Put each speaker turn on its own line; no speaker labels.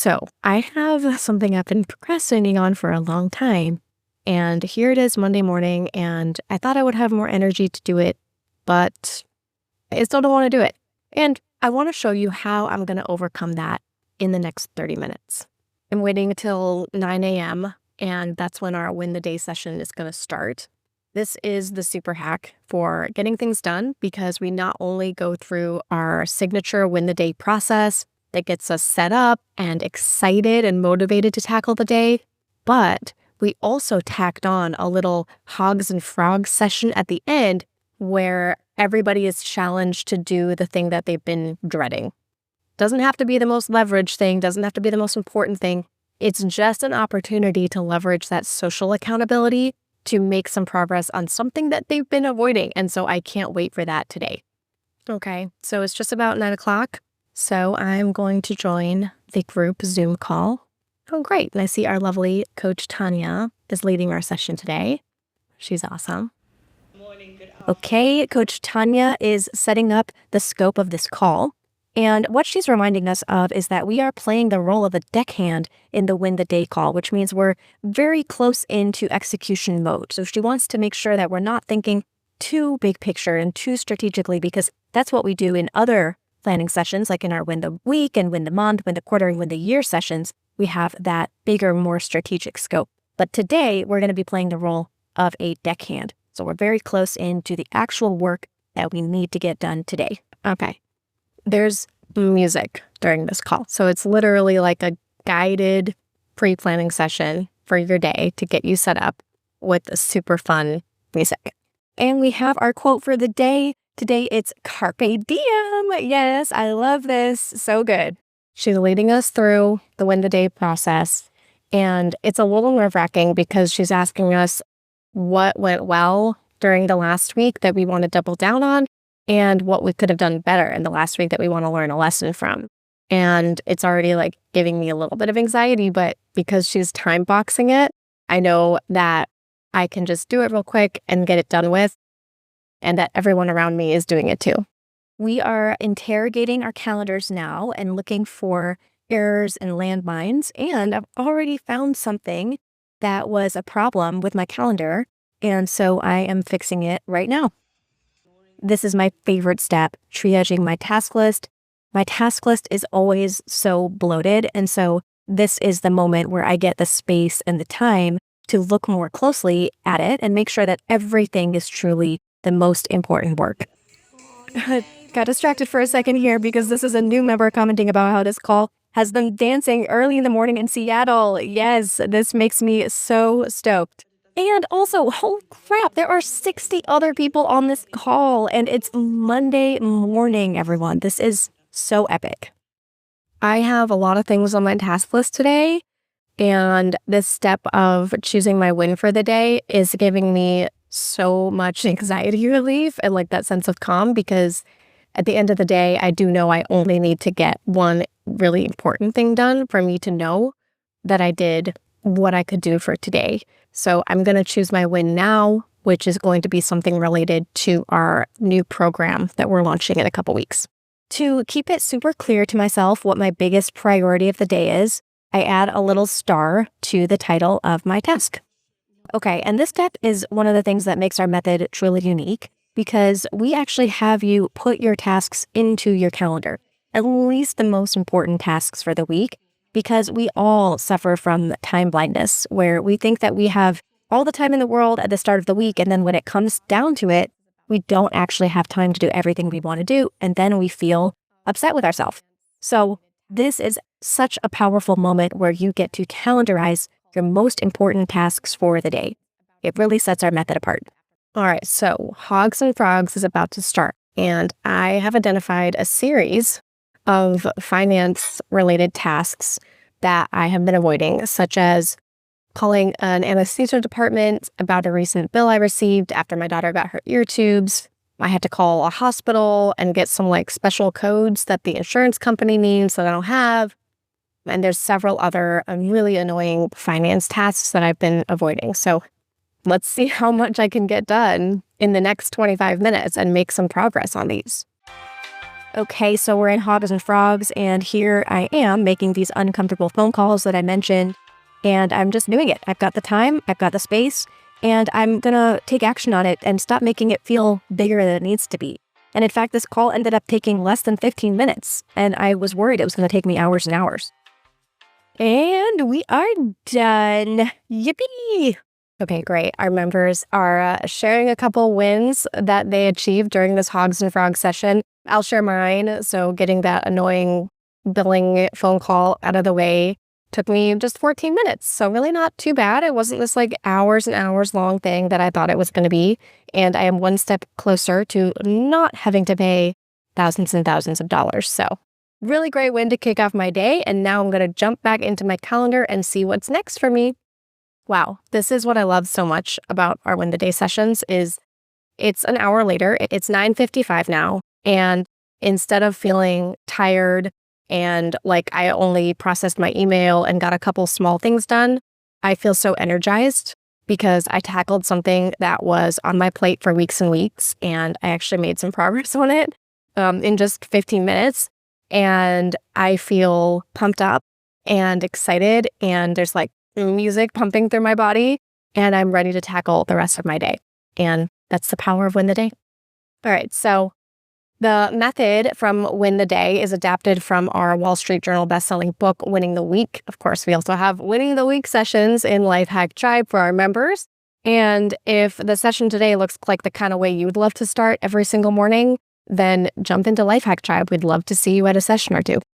So I have something I've been procrastinating on for a long time. And here it is Monday morning, and I thought I would have more energy to do it, but I still don't want to do it. And I want to show you how I'm going to overcome that in the next 30 minutes. I'm waiting until 9 a.m., and that's when our Win the Day session is going to start. This is the super hack for getting things done because we not only go through our signature Win the Day process that gets us set up and excited and motivated to tackle the day, but we also tacked on a little hogs and frogs session at the end where everybody is challenged to do the thing that they've been dreading. Doesn't have to be the most leveraged thing, doesn't have to be the most important thing. It's just an opportunity to leverage that social accountability to make some progress on something that they've been avoiding. And so I can't wait for that today. Okay, so it's just about 9 o'clock. So I'm going to join the group Zoom call. Oh, great. And I see our lovely Coach Tanya is leading our session today. She's awesome. Okay, Coach Tanya is setting up the scope of this call. And what she's reminding us of is that we are playing the role of a deckhand in the Win the Day call, which means we're very close into execution mode. So she wants to make sure that we're not thinking too big picture and too strategically, because that's what we do in other planning sessions, like in our Win the Week and Win the Month, Win the Quarter, and Win the Year sessions. We have that bigger, more strategic scope. But today, we're going to be playing the role of a deckhand. So we're very close into the actual work that we need to get done today. Okay. There's music during this call. So it's literally like a guided pre-planning session for your day to get you set up with a super fun music. And we have our quote for the day. Today it's Carpe Diem. Yes, I love this. So good. She's leading us through the Win the Day process. And it's a little nerve-wracking because she's asking us what went well during the last week that we want to double down on, and what we could have done better in the last week that we want to learn a lesson from. And it's already like giving me a little bit of anxiety, but because she's time boxing it, I know that I can just do it real quick and get it done with, and that everyone around me is doing it too. We are interrogating our calendars now and looking for errors and landmines, and I've already found something that was a problem with my calendar, and so I am fixing it right now. This is my favorite step, triaging my task list. My task list is always so bloated, and so this is the moment where I get the space and the time to look more closely at it and make sure that everything is truly the most important work. Got distracted for a second here because this is a new member commenting about how this call has them dancing early in the morning in Seattle. Yes, this makes me so stoked. And also, holy crap, there are 60 other people on this call, and it's Monday morning, everyone. This is so epic. I have a lot of things on my task list today, and this step of choosing my win for the day is giving me so much anxiety relief and like that sense of calm, because at the end of the day, I do know I only need to get one really important thing done for me to know that I did what I could do for today. So I'm going to choose my win now, which is going to be something related to our new program that we're launching in a couple weeks. To keep it super clear to myself what my biggest priority of the day is, I add a little star to the title of my task. Okay, and this step is one of the things that makes our method truly unique, because we actually have you put your tasks into your calendar, at least the most important tasks for the week, because we all suffer from time blindness, where we think that we have all the time in the world at the start of the week, and then when it comes down to it, we don't actually have time to do everything we want to do, and then we feel upset with ourselves. So this is such a powerful moment where you get to calendarize your most important tasks for the day. It really sets our method apart. All right, so Hogs and Frogs is about to start, and I have identified a series of finance-related tasks that I have been avoiding, such as calling an anesthesia department about a recent bill I received after my daughter got her ear tubes. I had to call a hospital and get some like special codes that the insurance company needs that I don't have. And there's several other really annoying finance tasks that I've been avoiding. So let's see how much I can get done in the next 25 minutes and make some progress on these. Okay, so we're in Hogs and Frogs, and here I am making these uncomfortable phone calls that I mentioned, and I'm just doing it. I've got the time, I've got the space, and I'm gonna take action on it and stop making it feel bigger than it needs to be. And in fact, this call ended up taking less than 15 minutes, and I was worried it was gonna take me hours and hours. And we are done. Yippee! Okay, great. Our members are sharing a couple wins that they achieved during this Hogs and Frogs session. I'll share mine. So getting that annoying billing phone call out of the way took me just 14 minutes. So really not too bad. It wasn't this like hours and hours long thing that I thought it was going to be. And I am one step closer to not having to pay thousands and thousands of dollars. So really great win to kick off my day. And now I'm going to jump back into my calendar and see what's next for me. Wow, this is what I love so much about our Win the Day sessions is it's an hour later. It's 9:55 now. And instead of feeling tired and like I only processed my email and got a couple small things done, I feel so energized because I tackled something that was on my plate for weeks and weeks. And I actually made some progress on it in just 15 minutes. And I feel pumped up and excited. And there's like music pumping through my body, and I'm ready to tackle the rest of my day. And that's the power of Win the Day. All right, so the method from Win the Day is adapted from our Wall Street Journal bestselling book, Winning the Week. Of course, we also have Winning the Week sessions in Lifehack Tribe for our members. And if the session today looks like the kind of way you would love to start every single morning, then jump into Lifehack Tribe. We'd love to see you at a session or two.